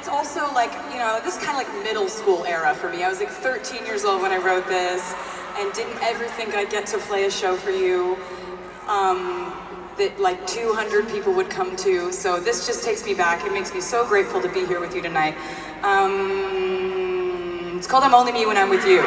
it's also like, you know, this is kind of like middle school era for me. I was like 13 years old when I wrote this and didn't ever think I'd get to play a show for you that like 200 people would come to. So this just takes me back. It makes me so grateful to be here with you tonight. It's called I'm Only Me When I'm With You.